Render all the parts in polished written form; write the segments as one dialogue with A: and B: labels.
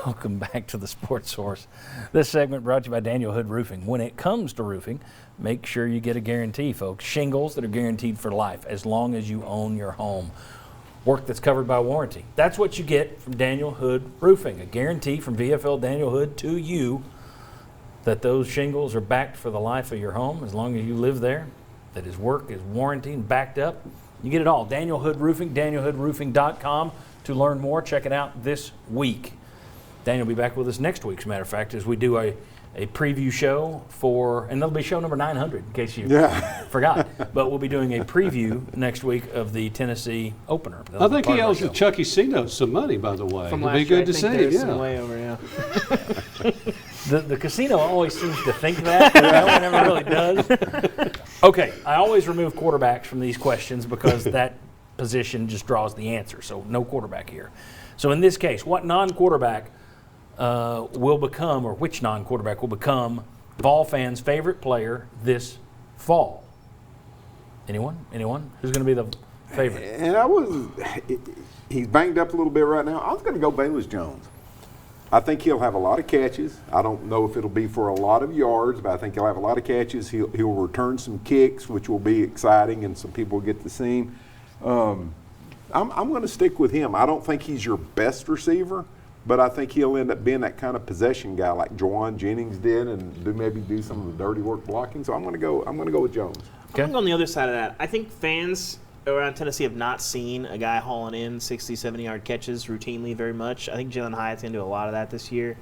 A: Welcome back to the Sports Source. This segment brought to you by Daniel Hood Roofing. When it comes to roofing, make sure you get a guarantee, folks. Shingles that are guaranteed for life as long as you own your home. Work that's covered by warranty. That's what you get from Daniel Hood Roofing. A guarantee from VFL Daniel Hood to you that those shingles are backed for the life of your home as long as you live there, that his work is warranted and backed up. You get it all. Daniel Hood Roofing, danielhoodroofing.com to learn more. Check it out this week. Daniel will be back with us next week, as a matter of fact, as we do a preview show for, and that'll be show number 900 in case you forgot. But we'll be doing a preview next week of the Tennessee opener.
B: I think he owes the Chucky C-Notes some money, by the way.
C: From
B: It'd
C: last
B: be good
C: year,
B: to see.
C: some way over,
A: The casino always seems to think that, but no one ever really does. Okay, I always remove quarterbacks from these questions because that position just draws the answer. So no quarterback here. So in this case, what non-quarterback will become, or which non-quarterback will become Vol fans' favorite player this fall? Anyone? Who's going to be the favorite?
D: And he's banged up a little bit right now. I was going to go Bayless Jones. I think he'll have a lot of catches. I don't know if it'll be for a lot of yards, but I think he'll have a lot of catches. He'll return some kicks, which will be exciting, and some people will get to see him. I'm going to stick with him. I don't think he's your best receiver, but I think he'll end up being that kind of possession guy like Juwan Jennings did, and maybe do some of the dirty work blocking. So I'm going to go with Jones.
C: Okay. I'm going to go on the other side of that. I think fans around Tennessee have not seen a guy hauling in 60, 70-yard catches routinely very much. I think Jalen Hyatt's going to do a lot of that this year.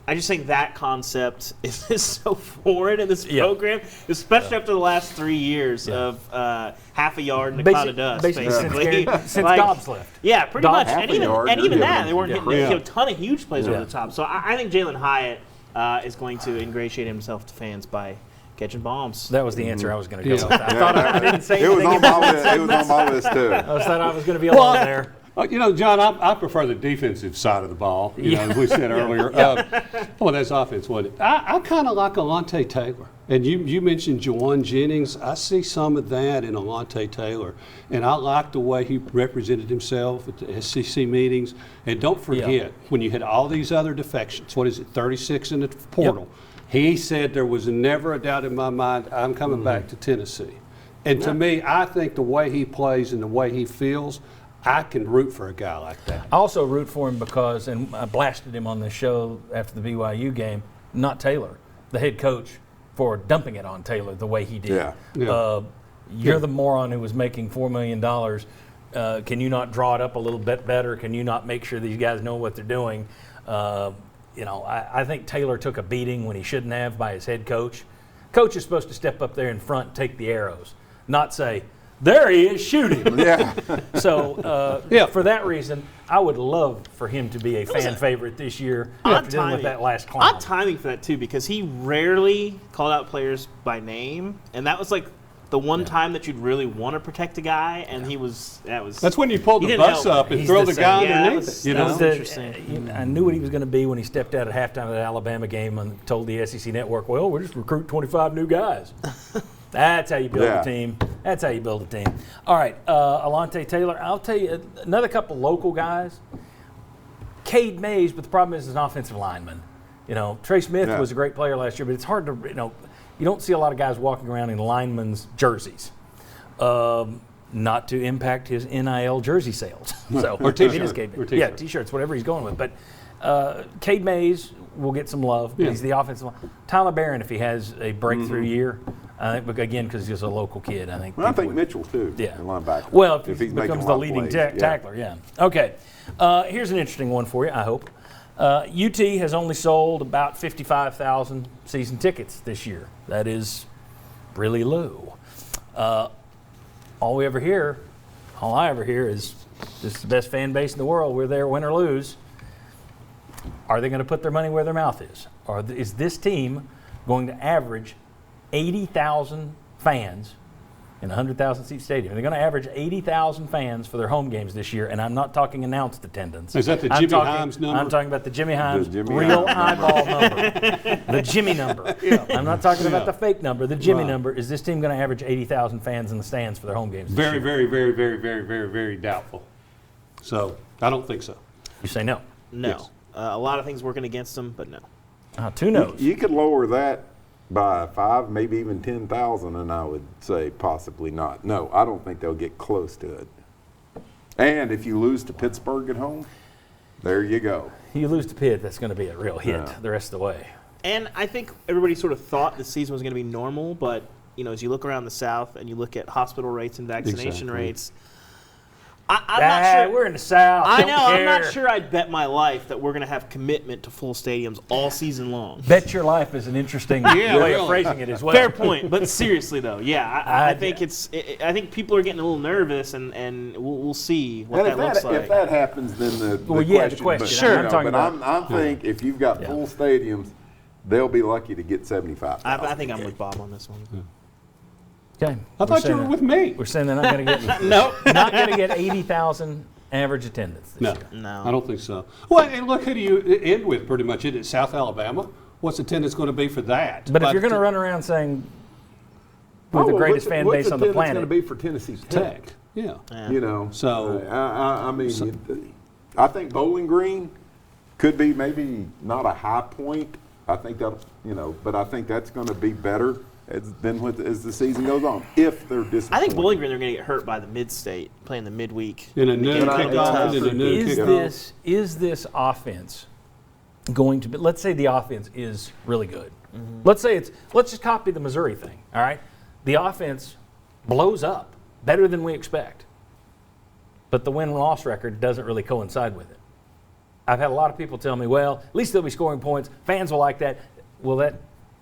C: I just think that concept is so foreign in this program, especially after the last 3 years of half a yard in a cloud of dust, basically.
A: Since Dobbs left.
C: Yeah, pretty much. And even that, they weren't
D: Yeah.
C: hitting a ton of huge plays over the top. So I think Jalen Hyatt is going to ingratiate himself to fans by catching bombs.
A: That was the answer I was going to go with. I thought I didn't say anything.
D: It was on my list too.
A: I thought I was going to be alone there.
B: John, I prefer the defensive side of the ball, as we said earlier. Well, that's offense, wasn't it? I kind of like Alontae Taylor. And you mentioned Juwan Jennings. I see some of that in Alontae Taylor. And I like the way he represented himself at the SEC meetings. And don't forget, when you had all these other defections, 36 in the portal, he said there was never a doubt in my mind, I'm coming back to Tennessee. And to me, I think the way he plays and the way he feels, I can root for a guy like that.
A: I also root for him because, and I blasted him on the show after the BYU game, not Taylor, the head coach, for dumping it on Taylor the way he did. You're the moron who was making $4 million. Can you not draw it up a little bit better? Can you not make sure these guys know what they're doing? I think Taylor took a beating when he shouldn't have by his head coach. Coach is supposed to step up there in front and take the arrows, not say, there he is, shoot him. So, for that reason, I would love for him to be a fan favorite this year after dealing with that last clown.
C: Odd timing for that, too, because he rarely called out players by name, and that was like the one time that you'd really want to protect a guy, and
B: That's when you pull the bus up and throw the guy underneath it.
C: That was interesting.
A: I knew what he was going to be when he stepped out at halftime of the Alabama game and told the SEC Network, well, we're just recruiting 25 new guys. That's how you build a team. That's how you build a team. All right, Alontae Taylor. I'll tell you another couple local guys. Cade Mays, but the problem is he's an offensive lineman. Trey Smith was a great player last year, but it's hard to, you don't see a lot of guys walking around in linemen's jerseys. Not to impact his NIL jersey sales. So,
B: or T-shirts.
A: Yeah, T-shirts, whatever he's going with. But Cade Mays will get some love. He's the offensive line. Tyler Barron, if he has a breakthrough year, I think, again, because he's a local kid, I think.
D: Well, I think Mitchell, too, the linebacker.
A: Well, if he becomes the leading tackler, Okay. Here's an interesting one for you, I hope. UT has only sold about 55,000 season tickets this year. That is really low. All I ever hear is this is the best fan base in the world. We're there, win or lose. Are they going to put their money where their mouth is? Or is this team going to average 80,000 fans in a 100,000-seat stadium? They're going to average 80,000 fans for their home games this year, and I'm not talking announced attendance.
B: Is that the Jimmy Himes number?
A: I'm talking about the Jimmy Himes real eyeball number. The Jimmy number. I'm not talking about the fake number. The Jimmy number. Is this team going to average 80,000 fans in the stands for their home games this
B: year?
A: Very,
B: very doubtful. So I don't think so.
A: You say no?
C: No.
B: Yes.
C: A lot of things working against them, but no.
A: Who knows?
D: You could lower that by 5, maybe even 10,000, and I would say possibly not. No, I don't think they'll get close to it. And if you lose to Pittsburgh at home, there you go.
A: You lose to Pitt, that's going to be a real hit
D: Yeah.
A: the rest of the way.
C: And I think everybody sort of thought the season was going to be normal, but as you look around the South and you look at hospital rates and vaccination
B: Exactly.
C: rates, I'm not sure.
A: We're in the South.
C: I
A: don't
C: know. I'm not
A: care.
C: sure I'd bet my life that we're going to have commitment to full stadiums all season long.
A: Bet your life is an interesting
B: Yeah,
A: way
B: really.
A: of phrasing it as well.
C: Fair point, but seriously though, yeah, I
A: I-
C: think I think people are getting a little nervous, and we'll see what
D: And
C: that looks like.
D: if that happens, then the
A: Well, yeah, the
D: question.
A: question.
D: But,
A: Sure.
D: you
A: I'm
D: know,
A: talking
D: but
A: about-
D: I think if you've got
A: Yeah.
D: full stadiums, they'll be lucky to get 75,000.
C: I think I'm with Bob on this one.
A: Okay.
B: I thought you were with me.
A: We're saying they're not going to get
C: No,
A: not going to get 80,000 average attendance this
B: No,
A: year.
C: No.
B: I don't think so. Well, and look, who do you end with pretty much? Is it South Alabama? What's attendance going to be for that?
A: But if you're going to run around saying we're
D: Oh,
A: the
D: well,
A: greatest
D: what's
A: fan
D: what's
A: base on the
D: attendance
A: planet,
D: going to be for Tennessee Tech?
B: Tech, yeah.
C: Yeah.
D: You know,
B: So-
D: I mean, I think Bowling Green could be maybe not a high point. I think that but I think that's going to be better as the season goes on. If they're disappointed,
C: I think Bowling Green they're going to get hurt by the mid-state playing the midweek.
B: In a noon
C: But I-
B: kickoff, in a noon
A: is
B: kickoff.
A: this offense going to be? Let's say the offense is really good. Let's just copy the Missouri thing. All right, the offense blows up better than we expect, but the win-loss record doesn't really coincide with it. I've had a lot of people tell me, well, at least they'll be scoring points. Fans will like that. Will that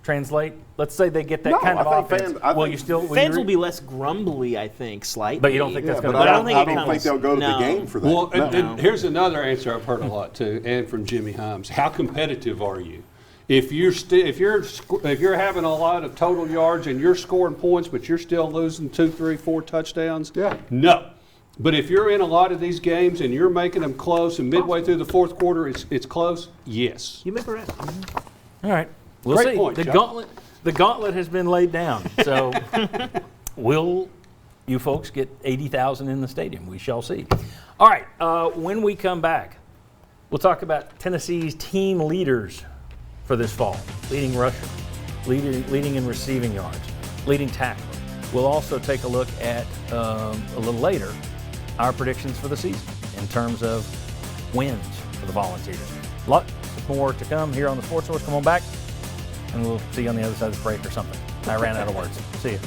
A: translate? Let's say they get that
D: No,
A: kind of
D: I think
A: offense.
D: fans- I
A: will
D: think
A: you still?
C: Fans will be less grumbly, I think, slightly.
A: But you don't think that's
D: but
A: going to?
C: I don't think
D: I
C: it
D: don't think
C: comes-
D: they'll go to
C: no.
D: the game for that.
B: Well,
D: No.
B: and here's another answer I've heard a lot too, and from Jimmy Himes. How competitive are you? If you're having a lot of total yards and you're scoring points, but you're still losing 2, 3, 4 touchdowns,
D: Yeah.
B: no. But if you're in a lot of these games and you're making them close, and midway through the fourth quarter it's close, yes.
C: You make a rest.
A: All right, we'll
B: Great
A: see.
B: point,
A: the
B: Chuck.
A: gauntlet has been laid down. So, will you folks get 80,000 in the stadium? We shall see. All right, when we come back, we'll talk about Tennessee's team leaders for this fall: leading rusher, leading in receiving yards, leading tackler. We'll also take a look at a little later our predictions for the season in terms of wins for the Volunteers. Lots more to come here on the Sports Source. Come on back, and we'll see you on the other side of the break or something. I ran out of words. See you.